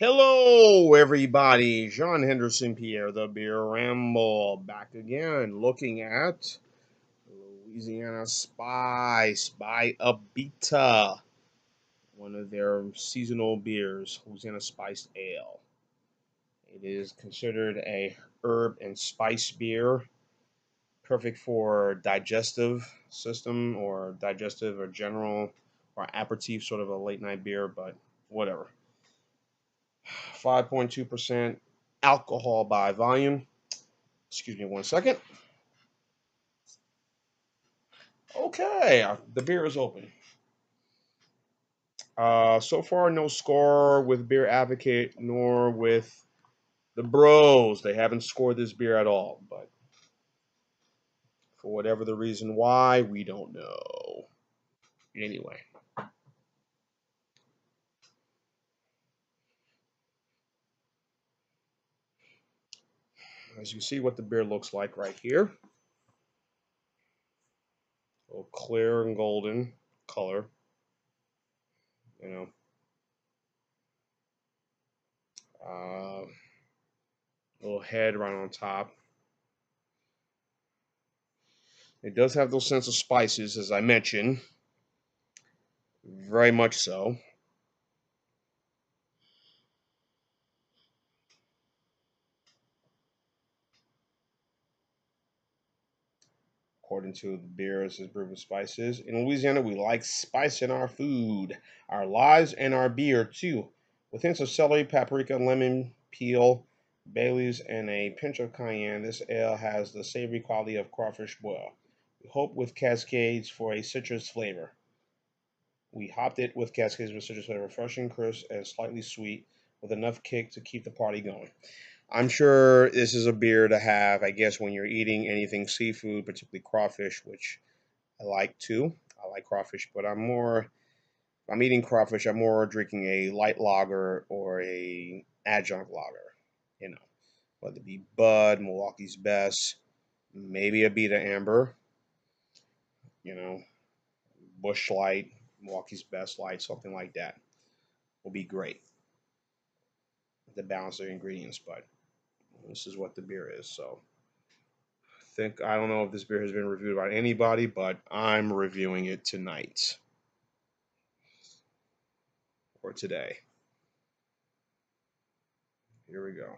Hello, everybody. John Henderson Pierre, the Beer Ramble, back again, looking at Louisiana Spice by Abita, one of their seasonal beers, Louisiana Spiced Ale. It is considered a herb and spice beer, perfect for digestive system or digestive or general or aperitif, sort of a late night beer, but whatever. 5.2% alcohol by volume. Excuse me 1 second. Okay, the beer is open. So far, no score with Beer Advocate nor with the Bros. They haven't scored this beer at all, but for whatever the reason why, we don't know. Anyway, as you see what the beer looks like right here, a little clear and golden color, you know. Uh, Little head right on top. It does have those sense of spices, as I mentioned, very much so. According to the beer, it says brewed with spices. In Louisiana, we like spice in our food, our lives, and our beer too. With hints of celery, paprika, lemon, peel, bay leaves, and a pinch of cayenne, this ale has the savory quality of crawfish boil. We hope with cascades for a citrus flavor. We hopped it with cascades with citrus flavor, refreshing, crisp, and slightly sweet, with enough kick to keep the party going. I'm sure this is a beer to have, I guess, when you're eating anything seafood, particularly crawfish, which I like too. I like crawfish, but if I'm eating crawfish, I'm more drinking a light lager or a adjunct lager, you know, whether it be Bud, Milwaukee's Best, maybe a Beta Amber, you know, Bush Light, Milwaukee's Best Light, something like that will be great to balance the ingredients, but this is what the beer is, so I don't know if this beer has been reviewed by anybody, but I'm reviewing it tonight or today. Here we go.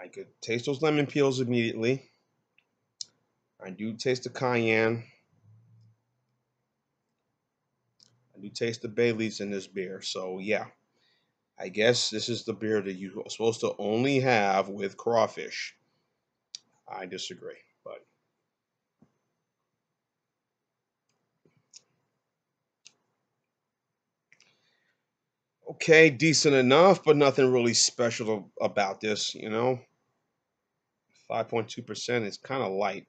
I could taste those lemon peels immediately. I do taste the cayenne. I do taste the bay leaves in this beer. So yeah, I guess this is the beer that you're supposed to only have with crawfish. I disagree, but okay, decent enough, but nothing really special about this. 5.2% is kind of light.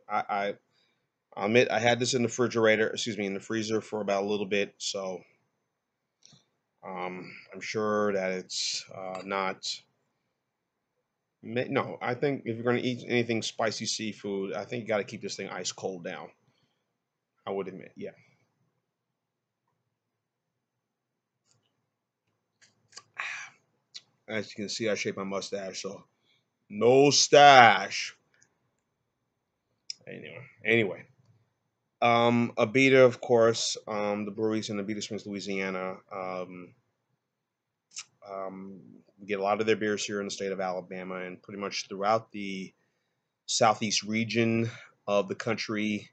I'll admit I had this in the refrigerator, excuse me, in the freezer for about a little bit, so I'm sure that it's not. No, I think if you're going to eat anything spicy seafood, I think you got to keep this thing ice cold down. I would admit, yeah. As you can see, I shaped my mustache, so no stash. Anyway, Abita, of course, the breweries in Abita Springs, Louisiana. We get a lot of their beers here in the state of Alabama and pretty much throughout the southeast region of the country.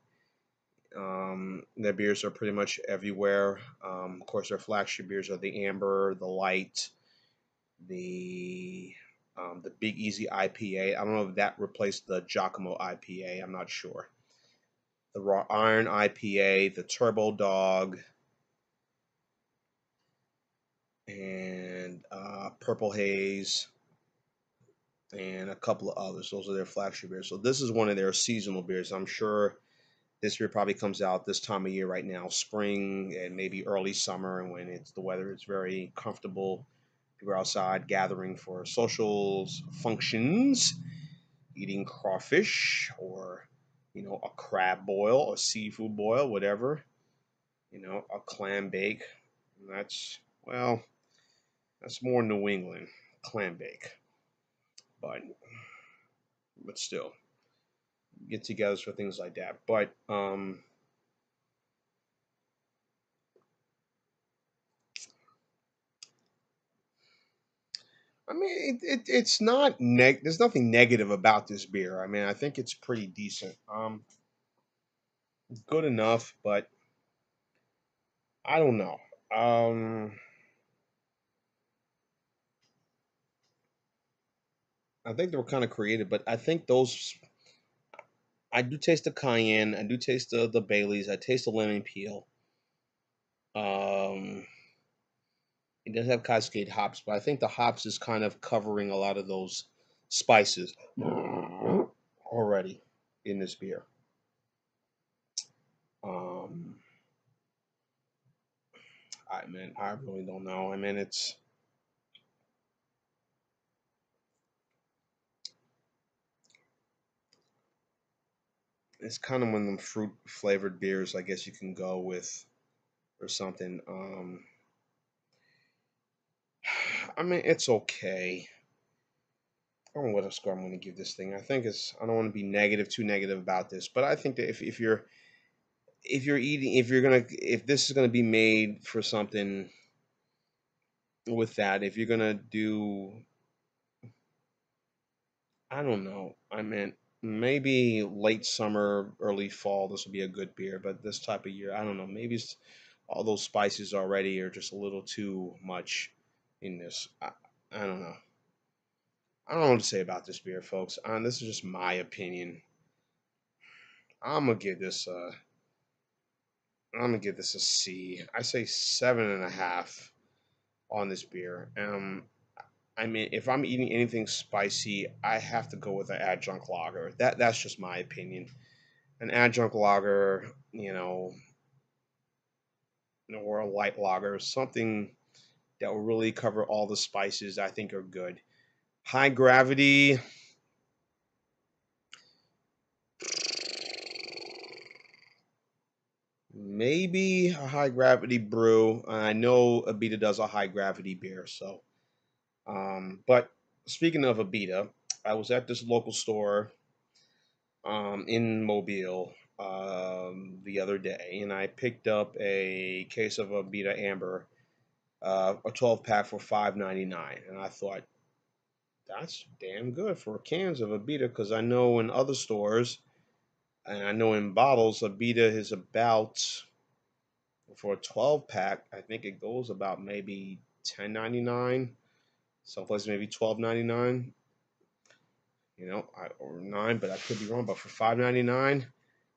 Their beers are pretty much everywhere. Of course, their flagship beers are the Amber, the Light, the Big Easy IPA. I don't know if that replaced the Giacomo IPA. I'm not sure. The Raw Iron IPA, the Turbo Dog, and Purple Haze, and a couple of others. Those are their flagship beers. So this is one of their seasonal beers. I'm sure this beer probably comes out this time of year right now, spring and maybe early summer, and when the weather is very comfortable. People are outside gathering for socials, functions, eating crawfish or a crab boil, a seafood boil, whatever, a clam bake. And that's more New England clam bake, but still get-togethers for things like that. But I mean, it's not There's nothing negative about this beer. I mean, I think it's pretty decent. Good enough, but I don't know. Um, I think they were kind of creative, but I think those. I do taste the cayenne. I do taste the Baileys. I taste the lemon peel. Um, it does have Cascade hops, but I think the hops is kind of covering a lot of those spices already in this beer. Um, I really don't know. I mean, it's kind of one of them fruit flavored beers. I guess you can go with or something. I mean, it's okay. I don't know what score I'm going to give this thing. I think it's. I don't want to be too negative about this, but I think that if this is gonna be made for something with that, if you're gonna do, I don't know. I meant maybe late summer, early fall. This would be a good beer, but this type of year, I don't know. Maybe all those spices already are just a little too much in this. I don't know. I don't know what to say about this beer, folks. This is just my opinion. I'm gonna give this. I'm gonna give this a C. I say 7.5 on this beer. I mean, if I'm eating anything spicy, I have to go with an adjunct lager. That's just my opinion. An adjunct lager, or a light lager, something that will really cover all the spices. I think are good. High gravity, maybe a high gravity brew. I know Abita does a high gravity beer, so. But speaking of Abita, I was at this local store in Mobile the other day, and I picked up a case of Abita Amber, a 12 pack for $5.99, and I thought that's damn good for cans of Abita because I know in other stores and I know in bottles Abita is about for a 12 pack. I think it goes about maybe 10.99. Some places maybe 12.99. Or nine, but I could be wrong. But for 5.99,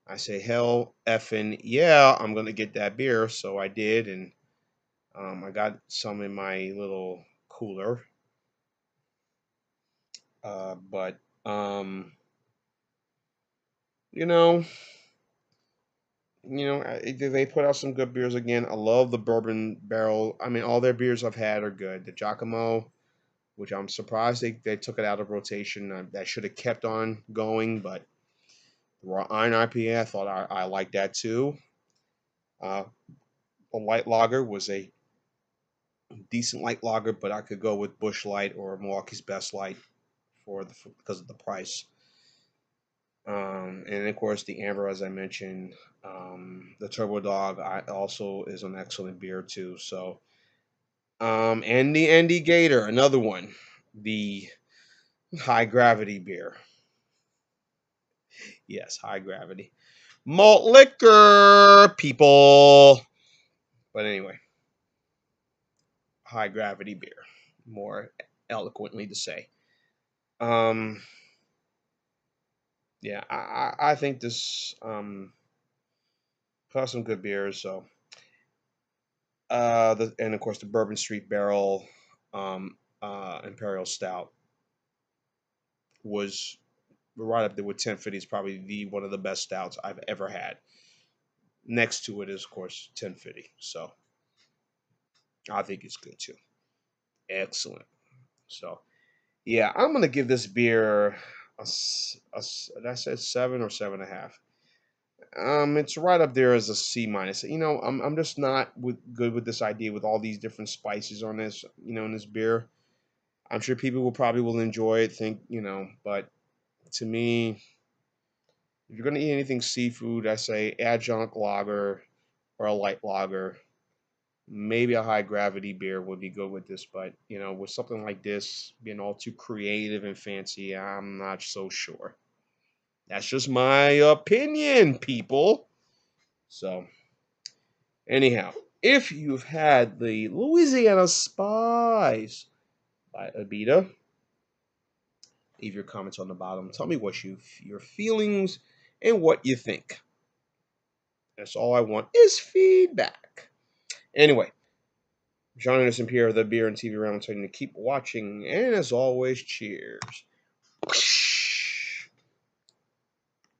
I say hell effing yeah, I'm gonna get that beer. So I did, and I got some in my little cooler. But you know, they put out some good beers again. I love the Bourbon Barrel. I mean, all their beers I've had are good. The Giacomo, which I'm surprised they took it out of rotation. That should have kept on going, but the Raw Iron IPA, I thought I liked that too. Uh, a light lager was a decent light lager, but I could go with Bush Light or Milwaukee's Best Light because of the price. And of course, the Amber, as I mentioned, the Turbo Dog also is an excellent beer too. So, and the Andy Gator, another one, the high gravity beer. Yes, high gravity malt liquor, people. But anyway, high gravity beer, more eloquently to say. Um, yeah, I think this got some good beers. So, and of course the Bourbon Street Barrel Imperial Stout was right up there with 1050. It's probably the one of the best stouts I've ever had. Next to it is of course 1050. So I think it's good too. Excellent. So yeah, I'm gonna give this beer did I say 7 or 7.5? It's right up there as a C minus. I'm just not good with this idea with all these different spices on this, in this beer. I'm sure people will enjoy it, but to me, if you're gonna eat anything seafood, I say adjunct lager or a light lager. Maybe a high gravity beer would be good with this, but with something like this being all too creative and fancy, I'm not so sure. That's just my opinion, people. So, anyhow, if you've had the Louisiana Spice by Abita, leave your comments on the bottom. Tell me your feelings and what you think. That's all I want is feedback. Anyway, John Anderson Pierre of the Beer and TV Round, telling you to keep watching, and as always, cheers.